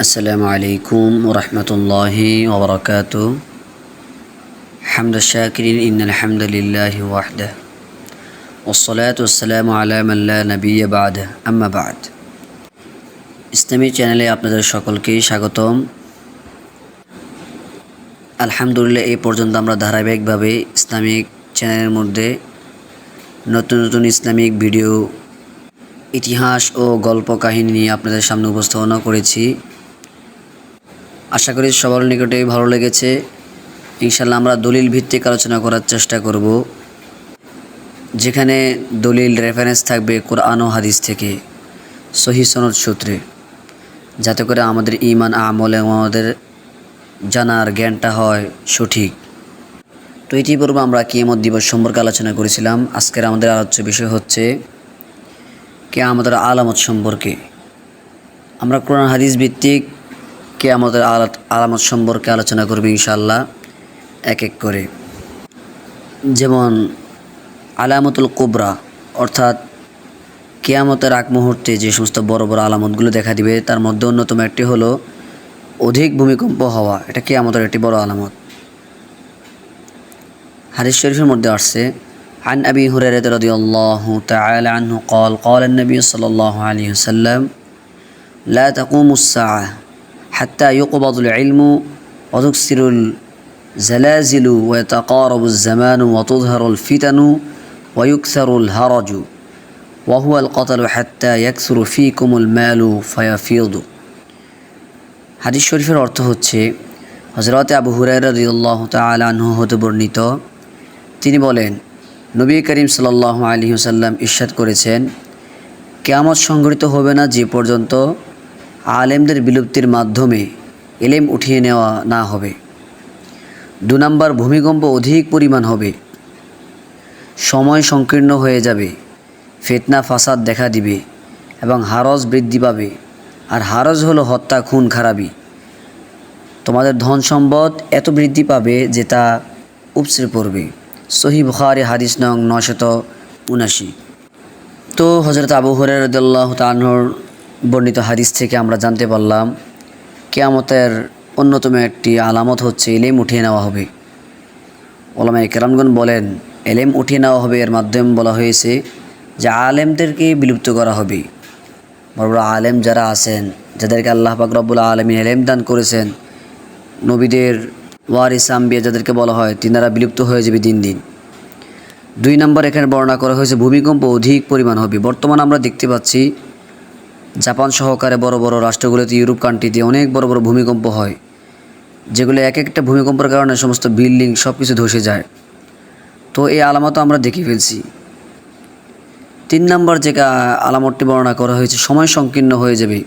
السلام عليكم ورحمة الله وبركاته. حمد الشاكرين إن الحمد لله وحده والصلاة والسلام على من لا نبي بعده أما بعد. ইসলামী চ্যানেলে আপনাদের সকলকেই স্বাগতম। আলহামদুলিল্লাহ, এই পর্যন্ত আমরা ধারাবাহিকভাবে ইসলামিক চ্যানেলের মধ্যে নতুন নতুন ইসলামিক ভিডিও, ইতিহাস ও গল্প কাহিনী নিয়ে আপনাদের সামনে উপস্থাপনা করেছি। আশা করি সবার নিকটেই ভালো লেগেছে। ইনশাল্লাহ আমরা দলিল ভিত্তিক আলোচনা করার চেষ্টা করব, যেখানে দলিল রেফারেন্স থাকবে কোরআন ও হাদিস থেকে সহিহ সনদ সূত্রে, যাতে করে আমাদের ঈমান আমল এবং আমাদের জানার জ্ঞানটা হয় সঠিক। তো ইতিপূর্বে আমরা কিয়ামত দিবস সম্পর্কে আলোচনা করেছিলাম। আজকের আমাদের আলোচ্য বিষয় হচ্ছে কিয়ামতের আলামত সম্পর্কে। আমরা কোরআন হাদিস ভিত্তিক কিয়ামতের আলামত সম্পর্কে আলোচনা করব ইনশাআল্লাহ এক এক করে। যেমন আলামতুল কুবরা, অর্থাৎ কিয়ামতের আগ মুহূর্তে যে সমস্ত বড় বড় আলামতগুলো দেখা দিবে, তার মধ্যে অন্যতম একটি হলো অধিক ভূমিকম্প হওয়া। এটা কিয়ামতের একটি বড় আলামত। হাদিস শরীফের মধ্যে আসছে, عن أبي هريرة رضي الله تعالى عنه قال قال النبي صلى الله عليه وسلم لا تقوم الساعة حتى يقبض العلم وتكسر الزلازل ويتقارب الزمان وتظهر الفتن ويكثر الهرج وهو القتل حتى يكثر فيكم المال فيفيض. হাদিস শরীফের অর্থ হচ্ছে, হযরত আবু হুরায়রা রাদিয়াল্লাহু তাআলা আনহু হতে বর্ণিত, তিনি বলেন, নবী করিম সাল্লাল্লাহু আলাইহি ওয়াসাল্লাম ইরশাদ করেছেন, কিয়ামত সংঘটিত হবে না যে পর্যন্ত আলেমদের বিলুপ্তির মাধ্যমে ইলম উঠিয়ে নেওয়া না হবে। 2 নম্বর, ভূমিকম্প অধিক পরিমাণ হবে, সময় সংকীর্ণ হয়ে যাবে, ফিতনা ফাসাদ দেখা দিবে এবং হারজ বৃদ্ধি পাবে। আর হারজ হলো হত্যা, খুন খারাপি। তোমাদের ধন সম্পদ এত বৃদ্ধি পাবে যে তা উপচে পড়বে। সহিহ বুখারী হাদিস নং 979। তো হযরত আবু হুরায়রা রাদিয়াল্লাহু তাআলা আনহুর বর্ণিত হাদিস থেকে আমরা জানতে পারলাম কিয়ামতের অন্যতম একটি আলামত হচ্ছে ইলম উঠিয়ে নেওয়া হবে। উলামায়ে কেরামগণ বলেন, ইলম উঠিয়ে নেওয়া হবে এর মাধ্যমে বলা হয়েছে যে আলেমদেরকে বিলুপ্ত করা হবে। বড় বড় আলেম যারা আছেন, যাদেরকে আল্লাহ পাক রব্বুল আলামিন ইলম দান করেছেন, নবীদের ওয়ারিস আম্বিয়া যাদেরকে বলা হয়, তিনারা বিলুপ্ত হয়ে যাবে দিন দিন। 2 নম্বর, এখানে বর্ণনা করা হয়েছে ভূমিকম্প অধিক পরিমাণ হবে। বর্তমানে আমরা দেখতে পাচ্ছি জাপান সহকারে বড় বড় রাষ্ট্রগুলোতে, ইউরোপ কান্ট্রিতে অনেক বড় বড় ভূমিকম্প হয়, যেগুলো এক একটা ভূমিকম্পের কারণে সমস্ত বিল্ডিং সব কিছু ধসে যায়। তো এই আলামতও আমরা দেখে ফেলছি। 3 নম্বর যে আলামতটি বর্ণনা করা হয়েছে, সময় সংকীর্ণ হয়ে যাবে।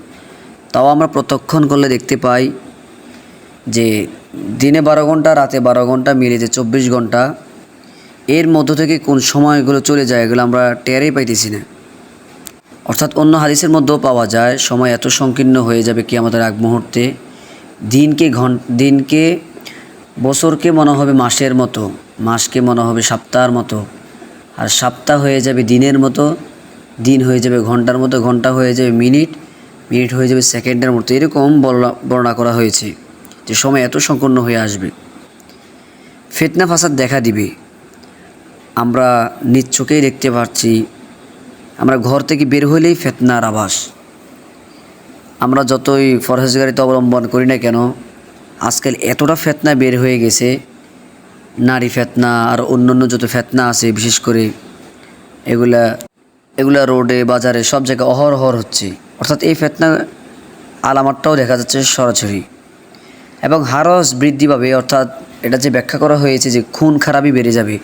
তাও আমরা প্রত্যক্ষণ করলে দেখতে পাই যে দিনে 12 ঘন্টা, রাতে 12 ঘন্টা মিলে যে 24 ঘন্টা, এর মধ্য থেকে কোন সময়গুলো চলে যায় এগুলো আমরা টেরই পাইতেছি না। অর্থাৎ অন্য হাদিসের মধ্যেও পাওয়া যায় সময় এত সংকীর্ণ হয়ে যাবে কিয়ামতের আগ মুহূর্তে, দিনকে বছরকে মনে হবে মাসের মতো, মাসকে মনে হবে সপ্তাহের মতো, আর সপ্তাহ হয়ে যাবে দিনের মতো, দিন হয়ে যাবে ঘন্টার মতো, ঘন্টা হয়ে যাবে মিনিট, মিনিট হয়ে যাবে সেকেন্ডের মতো। এরকম বর্ণনা করা হয়েছে যে সময় এত সংকীর্ণ হয়ে আসবে। ফিতনা ফাসাদ দেখা দিবে। আমরা নিজ চোখেই দেখতে পাচ্ছি, আমরা ঘর থেকে বের হইলেই ফিতনার আভাস। আমরা যতই ফরহেজগারিতা অবলম্বন করি না কেন, আজকাল এতটা ফিতনা বের হয়ে গেছে, নারী ফিতনা আর অন্যান্য যত ফিতনা আছে, বিশেষ করে এগুলা রোডে বাজারে সব জায়গায় অহরহ হচ্ছে। অর্থাৎ এই ফিতনা আলামতটাও দেখা যাচ্ছে সরাসরি। এবং হারজ বৃদ্ধি পাবে, অর্থাৎ এটা যে ব্যাখ্যা করা হয়েছে যে খুন খারাপি বেড়ে যাবে।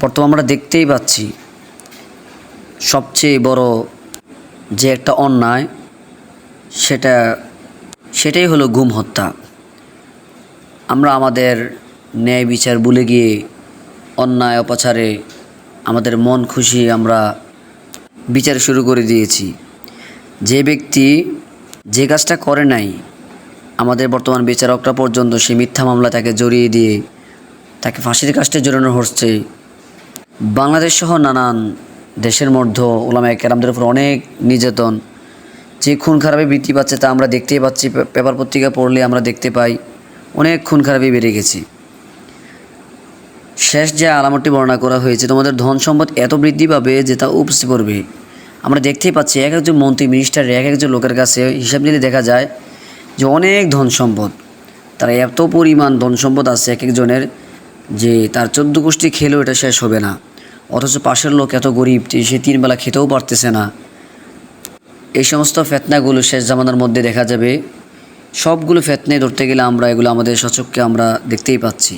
বর্তমানে আমরা দেখতেই পাচ্ছি সবচেয়ে বড় যে একটা অন্যায়, সেটাই হলো গুম হত্যা। আমরা আমাদের ন্যায় বিচার ভুলে গিয়ে অন্যায় অপচারে আমাদের মন খুশি আমরা বিচার শুরু করে দিয়েছি। যে ব্যক্তি যে কাজটা করে নাই, আমাদের বর্তমান বিচারকরা পর্যন্ত সে মিথ্যা মামলা তাকে জড়িয়ে দিয়ে তাকে ফাঁসির কাস্টে জড়ানো হচ্ছে। বাংলাদেশ সহ নানান দেশের মধ্যে উলামায়ে কেরামদের উপর অনেক নির্যাতন যে খুন খারাপি বৃদ্ধি পাচ্ছে তা আমরা দেখতেই পাচ্ছি, পেপার পত্রিকা পড়লে আমরা দেখতে পাই অনেক খুন খারাপি বেড়ে গেছে। শেষ যে আলামতটি বর্ণনা করা হয়েছে, তোমাদের ধন সম্পদ এত বৃদ্ধি পাবে যে তা উপসে পড়বে। আমরা দেখতেই পাচ্ছি এক একজন মন্ত্রী মিনিস্টার এক একজন লোকের কাছে হিসাব নিলে দেখা যায় যে অনেক ধন সম্পদ, তার এত পরিমাণ ধন সম্পদ আছে এক একজনের যে তার 14 গোষ্ঠী খেলেও এটা শেষ হবে না। অথচ পাশের লোক এত গরিব সে 3 বেলা খেতেও পারতেছে না। এই সমস্ত ফেতনাগুলো শেষ জামানার মধ্যে দেখা যাবে। সবগুলো ফেতনায় ধরতে গেলে আমরা এগুলো আমাদের সচক্ষে আমরা দেখতেই পাচ্ছি।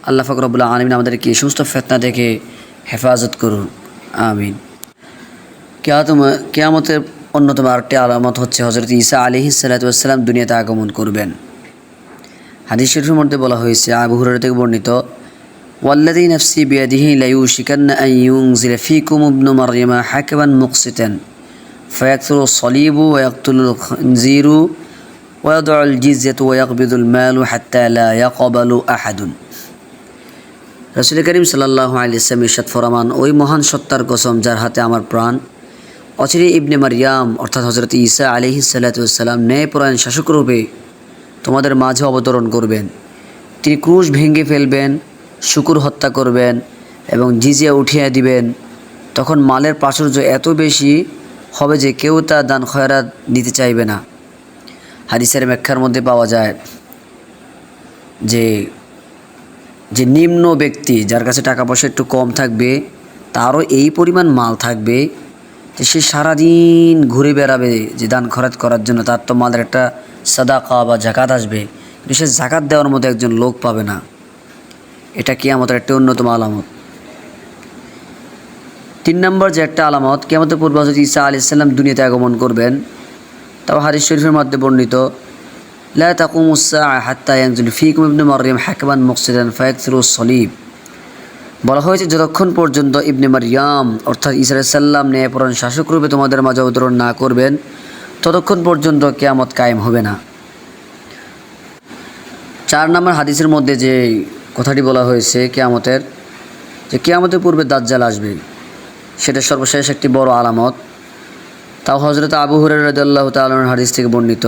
আল্লাহ পাক রব্বুল আলামিন আমাদেরকে এই সমস্ত ফেতনা থেকে হেফাজত করুন, আমিন। কিয়ামতের অন্যতম আরেকটি আলামত হচ্ছে হযরত ঈসা আলাইহিস সালাতু ওয়াস সালাম দুনিয়াতে আগমন করবেন। হাদিস শরীফের মধ্যে বলা হয়েছে, আবু হুরায়রা থেকে বর্ণিত, ওয়াল্লাযী নাফসি বিয়াদিহি লা ইউশিকান্না আন ইউনজিলা ফীকুম ইবনু মারইয়ামা হাকামান মুকসিতান ফায়াকসুরু সলিবু ওয়া ইয়াকতুলুল খিনজিরু ওয়া ইয়াদউল জিজিয়াতু ওয়া ইয়াকবিদুল মালু হাত্তা লা ইয়াকবালু আহাদুন। রাসূল করিম সাল্লাল্লাহু আলাইহি ওয়াসাল্লাম ইরশাদ ফরমান, ওই মহান সত্তার কসম যার হাতে আমার প্রাণ, অচিরে ইবনে মারইয়াম অর্থাৎ হযরত ঈসা আলাইহিস সালাতু ওয়াস সালাম ন্যায়পরায়ণ শাসক রূপে তোমাদের মাঝে অবতরণ করবেন। তিনি ক্রুশ ভেঙে ফেলবেন, শুকুর হত্যা করবেন এবং জিজিয়া উঠিয়ে দিবেন। তখন মালের প্রাচুর্য এত বেশি হবে যে কেউ তা দান খয়রাত দিতে চাইবে না। হাদিসের ব্যাখ্যার মধ্যে পাওয়া যায় যে যে নিম্ন ব্যক্তি যার কাছে টাকা পয়সা একটু কম থাকবে, তারও এই পরিমাণ মাল থাকবে যে সে সারাদিন ঘুরে বেড়াবে যে দান খয়রাত করার জন্য। তার তো মালের একটা সাদাকা বা জাকাত আসবে, কিন্তু সে জাকাত দেওয়ার মতো একজন লোক পাবে না। এটা কিয়ামতের একটা অন্যতম আলামত। 3 নম্বর যে একটা আলামত, কিয়ামতের পূর্বে হযরত ঈসা আলাইহিস সালাম দুনিয়াতে আগমন করবেন। তাও হাদিস শরীফের মধ্যে বর্ণিত, লা তাকুমুস সাআ হাত্তা ইয়ানজিল ফীকুম ইবনু মারইয়াম হাকামান মুকসিতান ফায়াকসিরুস সলিব। বলা হয়েছে যতক্ষণ পর্যন্ত ইবনে মারইয়াম অর্থাৎ ঈসা আলাইহিস সালাম ন্যায়পরায়ণ শাসক রূপে তোমাদের মাঝে অবতরণ না করবেন, ততক্ষণ পর্যন্ত কিয়ামত কায়েম হবে না। 4 নম্বর হাদিসের মধ্যে যে কথাটি বলা হয়েছে কিয়ামতের, যে কিয়ামতের পূর্বে দাজ্জাল আসবে, সেটা সর্বশেষ একটি বড় আলামত। তাও হযরত আবু হুরায়রা রাদিয়াল্লাহু তাআলা আনহু হাদিস থেকে বর্ণিত,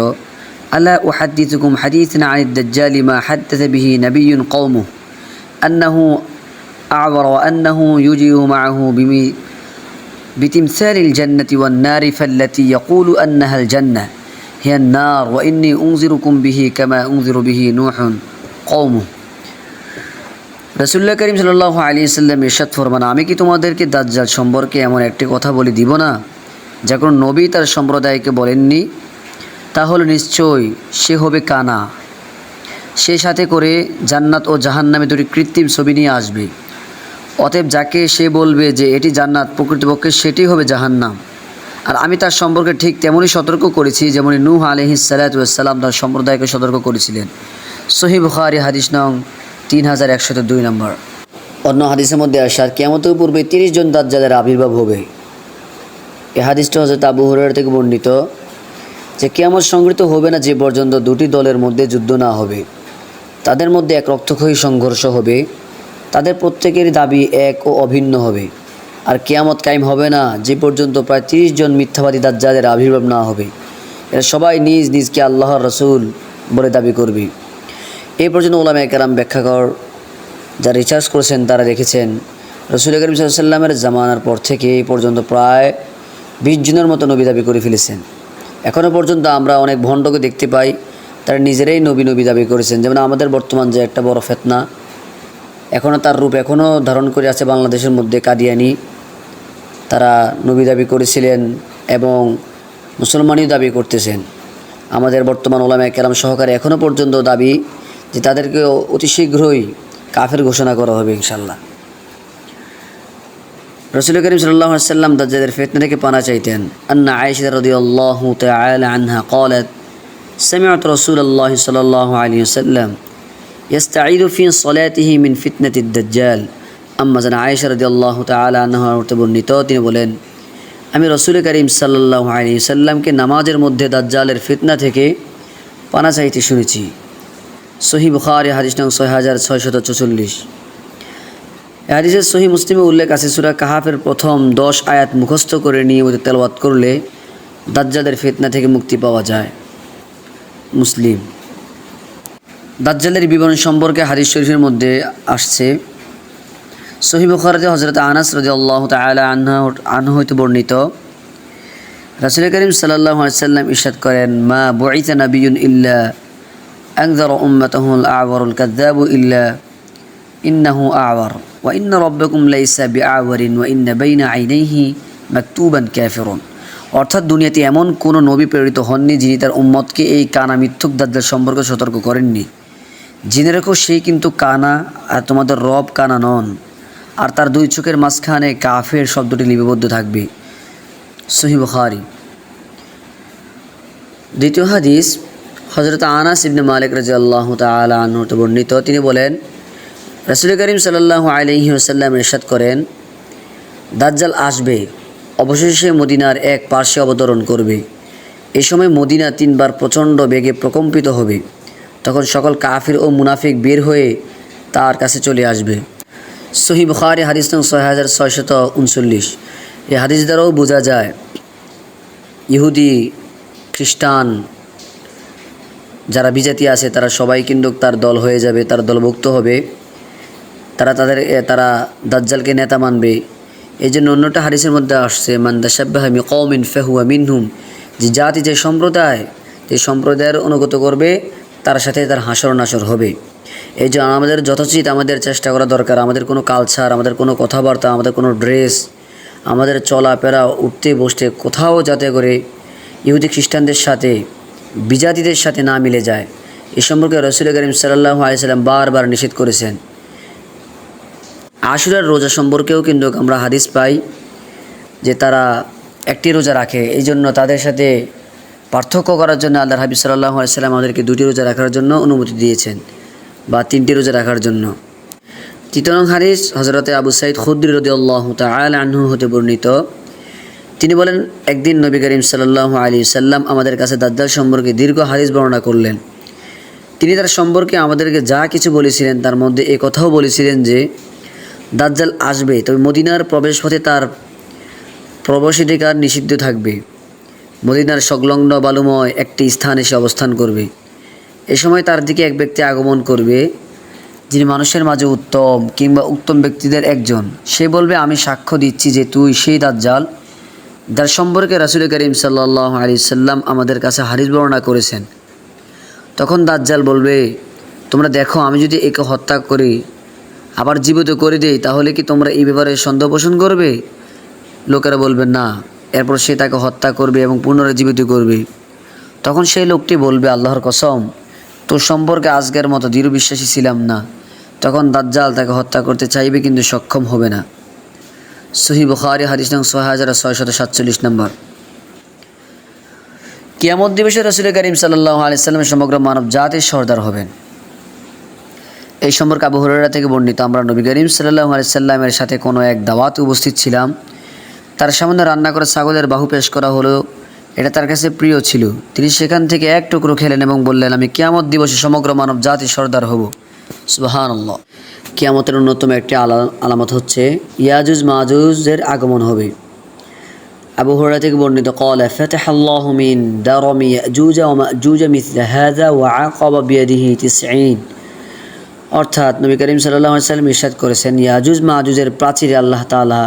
আলা উহাদ্দিথুকুম হাদিসান আনিদ দাজ্জালি মা হাদ্দাথা বিহি নাবিয়্যুন কওমুহু আন্নাহু আ'ওয়ারা ওয়া আন্নাহু ইউজিউ মা'আহু বিতিমসালিল জান্নাতি ওয়ান নারি ফাল্লাতী ইয়াকুলু আন্নাহাল জান্নাহ হিয়া আন-নার ওয়া ইন্নী উনজিরুকুম বিহি কামা উনজিরু বিহি নূহুন কওমুহু। রাসূলুল্লাহ করিম সাল্লাল্লাহু আলাইহি ওয়াসাল্লাম ইরশাদ ফরমান, আমি কি তোমাদেরকে দাজ্জাল সম্পর্কে এমন একটি কথা বলে দিব না যা কোনো নবী তার সম্প্রদায়কে বলেননি? তাহলে নিশ্চয়ই সে হবে কানা, সে সাথে করে জান্নাত ও জাহান্নামে দুটি কৃত্রিম ছবি নিয়ে আসবে। অতএব যাকে সে বলবে যে এটি জান্নাত, প্রকৃতপক্ষে সেটি হবে জাহান্নাম। আর আমি তার সম্পর্কে ঠিক তেমনই সতর্ক করেছি যেমনই নূহ আলাইহিস সালাতু ওয়াস সালাম তার সম্প্রদায়কে সতর্ক করেছিলেন। সহিহ বুখারী হাদিস নং 3102 নম্বর। অন্য হাদিসের মধ্যে আসে, কিয়ামতের পূর্বে 30 জন দাজ্জালের আবির্ভাব হবে। এই হাদিসটা হযরত আবু হুরায়রা থেকে বর্ণিত যে কিয়ামত সংঘটিত হবে না যে পর্যন্ত দুটি দলের মধ্যে যুদ্ধ না হবে। তাদের মধ্যে এক রক্তক্ষয়ী সংঘর্ষ হবে, তাদের প্রত্যেকেরই দাবি এক ও অভিন্ন হবে। আর কিয়ামত কায়েম হবে না যে পর্যন্ত প্রায় 30 জন মিথ্যাবাদী দাজ্জালের আবির্ভাব না হবে। এরা সবাই নিজ নিজকে আল্লাহর রাসূল বলে দাবি করবে। এই পর্যন্ত উলামায়ে কেরাম ব্যাখ্যাকর যারা রিসার্চ করেছেন তারা দেখেছেন রাসূল করিম সাল্লাল্লাহু আলাইহি ওয়াসাল্লামের জামানার পর থেকে এই পর্যন্ত প্রায় 20 জনের মতো নবী দাবি করে ফেলেছেন। এখনও পর্যন্ত আমরা অনেক ভণ্ডকে দেখতে পাই তারা নিজেরাই নবী দাবি করেছেন। যেমন আমাদের বর্তমান যে একটা বড় ফিতনা, এখনও তার রূপ এখনও ধারণ করে আছে বাংলাদেশের মধ্যে, কাদিয়ানি। তারা নবী দাবি করেছিলেন এবং মুসলমানই দাবি করতেছেন। আমাদের বর্তমান উলামায়ে কেরাম সহকারে এখনও পর্যন্ত দাবি যে তাদেরকে অতি শীঘ্রই কাফের ঘোষণা করা হবে ইনশাআল্লাহ। রাসূল করিম সাল্লাল্লাহু আলাইহি ওয়াসাল্লাম দাজ্জালের ফিতনা থেকে পানা চাইতেন। আন্না আয়েশা রাদিয়াল্লাহু তাআলা আনহা قالت سمعت رسول الله صلى الله عليه وسلم يستعيذ في صلاته من فتنة الدجال। আম্মা জান আয়েশা রাদিয়াল্লাহু তাআলা আনহা হতে বর্ণিত, তিনি বলেন, আমি রাসূল করিম সাল্লাল্লাহু আলাইহি ওয়াসাল্লামকে নামাজের মধ্যে দাজ্জালের ফিতনা থেকে পানা চাইতে শুনেছি। সহিহ বুখারী হাদিস নং 6644। হাদিসের সহিহ মুসলিমে উল্লেখ আছে, সূরা কাহাফের প্রথম 10 আয়াত মুখস্থ করে নিয়মিত তেলাওয়াত করলে দাজ্জালের ফিতনা থেকে মুক্তি পাওয়া যায়। মুসলিম। দাজ্জালের বিবরণ সম্পর্কে হাদিস শরীফের মধ্যে আসছে। সহিহ বুখারীতে হযরত আনাস রাদিয়াল্লাহু তাআলা আনহু হতে বর্ণিত, রাসূল করিম সাল্লাল্লাহু আলাইহি ওয়াসাল্লাম ইরশাদ করেন, মা বুইসা নাবিয়্যুন ইল্লা আনযারা উম্মাতাহুল আ'ওয়ারুল কাযযাবু ইল্লা ইন্নাহু আ'ওয়ার ওয়া ইন্না রাব্বাকুম লাইসা বিআ'ওয়ারিন ওয়া ইন্না বাইনা আইনাইহি মাকতুবান কাফিরুন। অর্থাৎ দুনিয়াতে এমন কোনো নবী প্রেরিত হননি যিনি তার উম্মতকে এই কানা মিথ্যুক দাজ্জাল সম্পর্কে সতর্ক করেননি। জেনে রেখো সেই কিন্তু কানা, আর তোমাদের রব কানা নন, আর তার দুই চোখের মাঝখানে কাফের শব্দটি লিপিবদ্ধ থাকবে। সহিহ বুখারী। দ্বিতীয় হাদিস হযরত আনাস ইবনে মালিক রাদিয়াল্লাহু তাআলা আনহু হতে বর্ণিত, তিনি বলেন, রাসূল করিম সাল্লাল্লাহু আলাইহি ওয়াসাল্লাম ইরশাদ করেন, দাজ্জাল আসবে, অবশেষে মদিনার এক পার্শ্বে অবতরণ করবে। এ সময় মদিনা 3 বার প্রচণ্ড বেগে প্রকম্পিত হবে। তখন সকল কাফির ও মুনাফিক বের হয়ে তার কাছে চলে আসবে। সহিহ বুখারী হাদিস নং 6639। এই হাদিস দ্বারাও বোঝা যায় ইহুদি, খ্রিস্টান যারা বিজাতি আছে তারা সবাই কিন্তু তার দল হয়ে যাবে, তার দলভুক্ত হবে, তারা দাজ্জালকে নেতা মানবে। এই জন্য অন্যটা হাদিসের মধ্যে আসছে, মান তাশাব্বাহা বিকওমিন ফাহুয়া মিনহুম, যে জাতি যে সম্প্রদায়ের অনুগত করবে তার সাথে তার হাসর নাসর হবে। এই জন্য আমাদের যথোচিত আমাদের চেষ্টা করা দরকার, আমাদের কোনো কালচার, আমাদের কোনো কথাবার্তা, আমাদের কোনো ড্রেস, আমাদের চলাফেরা, উঠতে বসতে কোথাও যাতে করে ইহুদি খ্রিস্টানদের সাথে, বিজাতিদের সাথে না মিলে যায়। এ সম্পর্কে রাসূল করিম সাল্লাল্লাহু আলাইহি ওয়াসাল্লাম বারবার নিষেধ করেছেন। আশুরার রোজা সম্পর্কেও কিন্তু আমরা হাদিস পাই যে তারা একটি রোজা রাখে, এই জন্য তাদের সাথে পার্থক্য করার জন্য আল্লাহর হাবিব সাল্লাল্লাহু আলাইহি ওয়াসাল্লাম আমাদেরকে 2টি রোজা রাখার জন্য অনুমতি দিয়েছেন, বা 3টি রোজা রাখার জন্য। তৃতীয় নং হাদিস হযরতে আবু সাঈদ খুদরি রাদিয়াল্লাহু তাআলা আনহু হতে বর্ণিত, তিনি বলেন, একদিন নবী করিম সাল্লাল্লাহু আলাইহি ওয়াসাল্লাম আমাদের কাছে দাজ্জাল সম্পর্কে দীর্ঘ হাদিস বর্ণনা করলেন। তিনি তার সম্পর্কে আমাদেরকে যা কিছু বলেছিলেন তার মধ্যে এই কথাও বলেছিলেন যে দাজ্জাল আসবে, তবে মদিনার প্রবেশপথে তার প্রবেশাধিকার নিষিদ্ধ থাকবে। মদিনার সংলগ্ন বালুময় একটি স্থানে সে অবস্থান করবে। এ সময় তার দিকে এক ব্যক্তি আগমন করবে যিনি মানুষের মাঝে উত্তম কিংবা উত্তম ব্যক্তিদের একজন। সে বলবে, আমি সাক্ষ্য দিচ্ছি যে তুই সেই দাজ্জাল, যার সম্পর্কে রাসূল করিম সাল্লাল্লাহু আলাইহি ওয়াসাল্লাম আমাদের কাছে হাদিস বর্ণনা করেছেন। তখন দাজ্জাল বলবে, তোমরা দেখো, আমি যদি একে হত্যা করি আবার জীবিত করে দেই তাহলে কি তোমরা এই ব্যাপারে সন্দেহ পোষণ করবে? লোকেরা বলবে না। এরপর সে তাকে হত্যা করবে এবং পুনরায় জীবিত করবে। তখন সেই লোকটি বলবে, আল্লাহর কসম, তোর সম্পর্কে আজকের মতো দৃঢ় বিশ্বাসী ছিলাম না। তখন দাজ্জাল তাকে হত্যা করতে চাইবে কিন্তু সক্ষম হবে না। সহিহ বুখারী হাদিস নং 6647 নম্বর। কিয়ামত দিবসে রাসূল করিম সাল্লাল্লাহু আলাইহি ওয়াসাল্লাম সমগ্র মানব জাতির সরদার হবেন। এই সম্পর্কে আবু হুরায়রা থেকে বর্ণিত, আমরা নবী করিম সাল্লাল্লাহু আলাইহি ওয়াসাল্লামের সাথে কোনো এক দাওয়াতে উপস্থিত ছিলাম। তার সামনে রান্না করা ছাগলের বাহু পেশ করা হলো। এটা তার কাছে প্রিয় ছিল। তিনি সেখান থেকে এক টুকরো খেলেন এবং বললেন, আমি কিয়ামত দিবসে সমগ্র মানব জাতির সরদার হব। সুবহানাল্লাহ। কিয়ামতের অন্যতম একটি আলামত হচ্ছে ইয়াজুজ মাজুজের আগমন হবে। আবু হুরায়রা থেকে বর্ণিত, ক্বালা ফাতাহাল্লাহু মিন দারমি ইয়াজুজ ওয়া মাজুজ মিসলা হাযা ওয়া আকাবা বিয়াদিহি 90। অর্থাৎ নবী করিম সাল্লাল্লাহু আলাইহি ওয়াসাল্লাম ইরশাদ করেছেন, ইয়াজুজ মাজুজের প্রাচীরে আল্লাহ তাআলা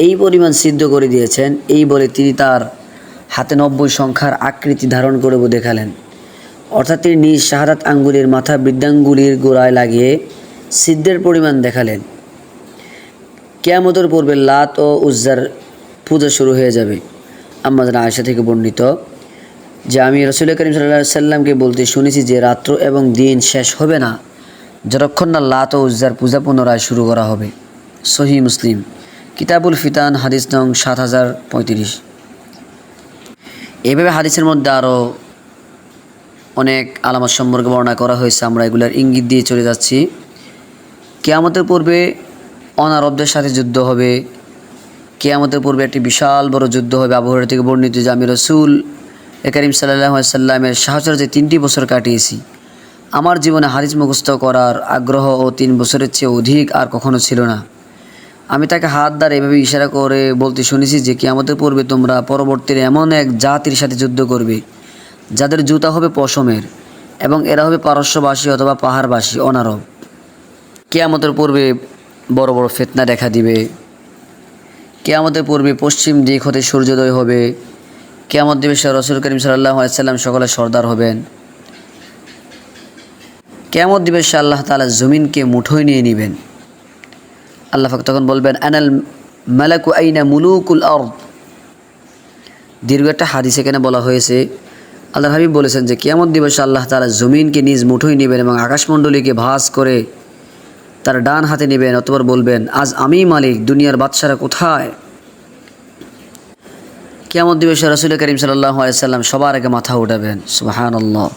এই পরিমাণ সিদ্ধ করে দিয়েছেন। এই বলে তিনি তার হাতে 90 সংখ্যার আকৃতি ধারণ করে দেখালেন। অর্থাৎ তিনি নিজ শাহাদাত আঙ্গুলের মাথা বৃদ্ধাঙ্গুলির গোড়ায় লাগিয়ে সিদ্ধের পরিমাণ দেখালেন। কিয়ামতের পূর্বে লাত ও উজ্জার পূজা শুরু হয়ে যাবে। আম্মা জানা আয়েশা থেকে বর্ণিত যে আমি রাসূল করিম সাল্লাল্লাহু আলাইহি ওয়াসাল্লামকে বলতে শুনেছি যে রাত্র এবং দিন শেষ হবে না যতক্ষণ না লাত ও উজ্জার পূজা পুনরায় শুরু করা হবে। সহিহ মুসলিম কিতাবুল ফিতান হাদিস নং 7035। এইভাবে হাদিসের মধ্যে আরও অনেক আলামত সম্পর্কে বর্ণনা করা হয়েছে, আমরা এগুলার ইঙ্গিত দিয়ে চলে যাচ্ছি। কিয়ামতের পূর্বে অনারবদের সাথে যুদ্ধ হবে। কিয়ামতের পূর্বে একটি বিশাল বড় যুদ্ধ হবে। আবু হুরায়রা থেকে বর্ণিত যে আমি রাসূল করিম সাল্লাল্লাহু আলাইহি ওয়াসাল্লামের সাহচর্যে 3টি বছর কাটিয়েছি। আমার জীবনে হাদিস মুখস্থ করার আগ্রহ ও 3 বছরের চেয়ে অধিক আর কখনো ছিল না। আমি তাকে হাত দ্বারা এভাবে ইশারা করে বলতে শুনেছি যে কিয়ামতের পূর্বে তোমরা পরবর্তীতে এমন এক জাতির সাথে যুদ্ধ করবে যাদের জুতা হবে পশমের এবং এরা হবে পারস্যবাসী অথবা পাহাড়বাসী অনারব। কিয়ামতের পূর্বে বড় বড় ফিতনা দেখা দিবে। কিয়ামতের পূর্বে পশ্চিম দিক হতে সূর্যোদয় হবে। কিয়ামত দিবসে রাসূল করিম সাল্লাল্লাহু আলাইহি ওয়াসাল্লাম সকলের সর্দার হবেন। কিয়ামত দিবসে আল্লাহ তাআলা জমিনকে মুঠোয় নিয়ে নেবেন। আল্লাহ পাক তখন বলবেন আনাল মালাকু আইনা মুলুকুল আরদ। দীর্ঘ একটা হাদিস এখানে বলা হয়েছে। আল্লাহর হাবিব বলেছেন যে কিয়ামত দিবসে আল্লাহ তাআলা জমিনকে নিজ মুঠোয় নেবেন এবং আকাশমণ্ডলীকে ভাঁজ করে তার ডান হাতে নেবেন। অতঃপর বলবেন আজ আমি মালিক, দুনিয়ার বাদশারা কোথায়? কিয়ামত দিবসে রাসূল করিম সাল্লাল্লাহু আলাইহি ওয়াসাল্লাম সবার আগে মাথা উঠাবেন। সুবহানাল্লাহ।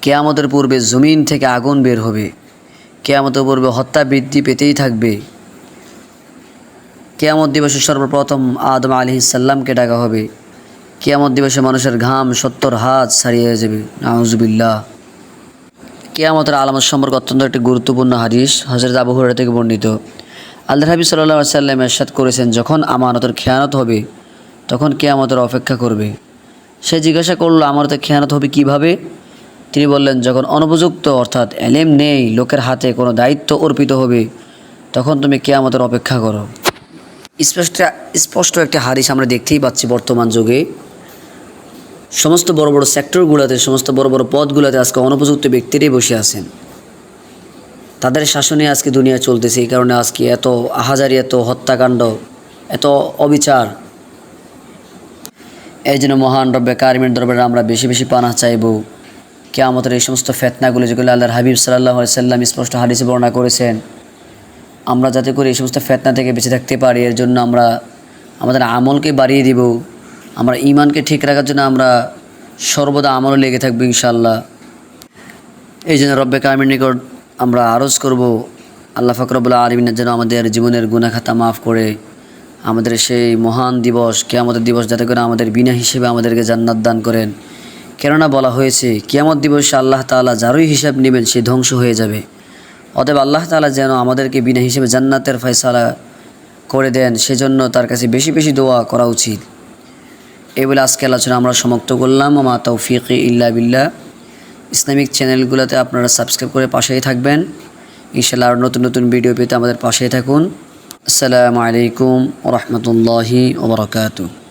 কিয়ামতের পূর্বে জমিন থেকে আগুন বের হবে। কিয়ামতের পূর্বে হত্যা বৃদ্ধি পেতেই থাকবে। কিয়ামত দিবসে সর্বপ্রথম আদম আলাইহিস সালামকে ডাকা হবে। কিয়ামত দিবসে মানুষের ঘাম 70 হাত ছাড়িয়ে যাবে। নাউজুবিল্লাহ। কিয়ামতের আলামত সম্পর্কে অত্যন্ত একটি গুরুত্বপূর্ণ হাদিস হযরত আবু হুরায়রা থেকে বর্ণিত। আল্লাহর হাবিব সাল্লাল্লাহু আলাইহি ওয়াসাল্লাম ইরশাদ করেছেন, যখন আমানতের খেয়ানত হবে তখন কিয়ামতের অপেক্ষা করবে। সে জিজ্ঞাসা করলো, আমানতের খেয়ানত হবে কিভাবে? তিনি বললেন, যখন অনুপযুক্ত অর্থাৎ এলেম নেই লোকের হাতে কোনো দায়িত্ব অর্পিত হবে তখন তুমি কিয়ামতের অপেক্ষা করো। স্পষ্ট একটি হাদিস আমরা দেখতেই পাচ্ছি বর্তমান যুগে সমস্ত বড় বড় সেক্টরগুলোতে, সমস্ত বড় বড় পদগুলোতে আজকে অনুপযুক্ত ব্যক্তিরাই বসে আছেন। তাদের শাসনে আজকে দুনিয়া চলতেছে। এই কারণে আজকে এত আহাজারি, এত হত্যাকাণ্ড, এত অবিচার। এই জন্য মহান রব্বে কারিমের দরবারে আমরা বেশি বেশি পানাহ চাইব। কিয়ামতের এই সমস্ত ফিতনাগুলো যেগুলো আল্লাহর হাবিব সাল্লাল্লাহু আলাইহি ওয়াসাল্লাম স্পষ্ট হাদিসে বর্ণনা করেছেন, আমরা যাতে করে এই সমস্ত ফিতনা থেকে বেঁচে থাকতে পারি এর জন্য আমরা আমাদের আমলকে বাড়িয়ে দিব। আমরা ঈমানকে ঠিক রাখার জন্য আমরা সর্বদা আমলে লেগে থাকবো ইনশাআল্লাহ। এই জন্য রব্বে কারিমের নিকট আমরা আরজ করব আল্লাহ পাক রব্বুল আলামিন যেন আমাদের জীবনের গুনাহ খাতা মাফ করে আমাদের সেই মহান দিবস কিয়ামতের দিবস যাতে করে আমাদের বিনা হিসেবে আমাদেরকে জান্নাত দান করেন। কেননা বলা হয়েছে কিয়ামত দিবসে আল্লাহ তাআলা যারই হিসাব নেবেন সে ধ্বংস হয়ে যাবে। অতএব আল্লাহ তাআলা যেন আমাদেরকে বিনা হিসেবে জান্নাতের ফয়সালা করে দেন, সেজন্য তার কাছে বেশি বেশি দোয়া করা উচিত। এই বলে আজকে আলোচনা আমরা সমাপ্ত করলাম। ওমা তৌফিকি ইল্লা বিল্লাহ। ইসলামিক চ্যানেলগুলোতে আপনারা সাবস্ক্রাইব করে পাশেই থাকবেন ইনশাআল্লাহ। আর নতুন নতুন ভিডিও পেতে আমাদের পাশেই থাকুন। আসসালামু আলাইকুম ওয়া রাহমাতুল্লাহি ওয়া বারাকাতুহু।